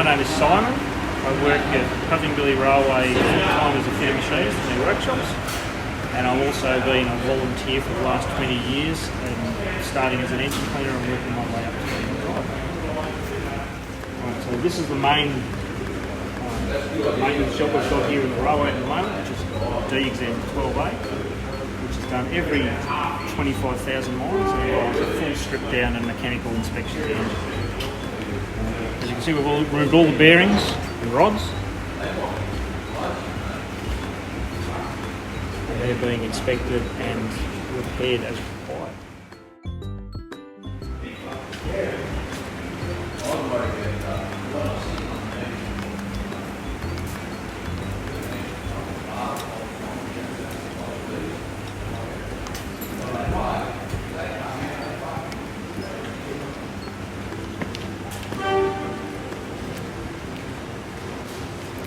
My name is Simon. I work at Cutting Billy Railway full-time as a fitter machinist in their workshops, and I've also been a volunteer for the last 20 years, and starting as an engine cleaner and working my way up to being a driver. Right, so this is the main maintenance job we've got here in the railway at the moment, which is D-Exam 12A, which is done every 25,000 miles, and involves a full strip down and mechanical inspection of the engine. As you can see, we've removed all the bearings and rods, and they're being inspected and repaired as required.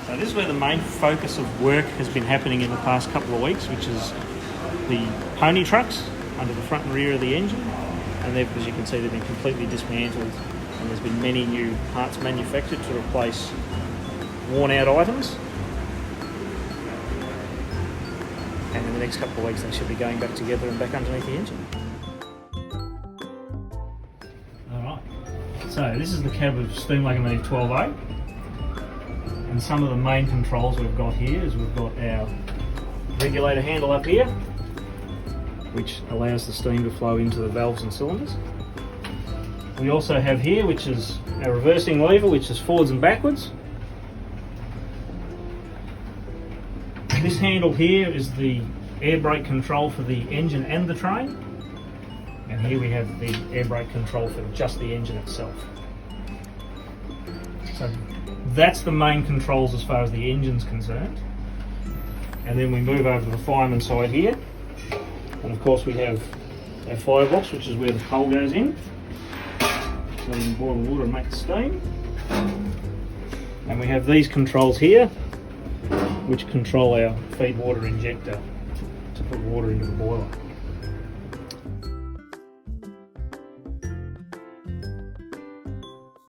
So this is where the main focus of work has been happening in the past couple of weeks, which is the pony trucks under the front and rear of the engine, and as you can see, they've been completely dismantled, and there's been many new parts manufactured to replace worn out items, and in the next couple of weeks they should be going back together and back underneath the engine. Alright, so this is the cab of steam locomotive 12A. And some of the main controls we've got here is we've got our regulator handle up here, which allows the steam to flow into the valves and cylinders. We also have here, which is our reversing lever, which is forwards and backwards. This handle here is the air brake control for the engine and the train. And here we have the air brake control for just the engine itself. So that's the main controls as far as the engine's concerned. And then we move over to the fireman side here. And of course we have our firebox, which is where the coal goes in. So we can boil the water and make the steam. And we have these controls here, which control our feed water injector to put water into the boiler.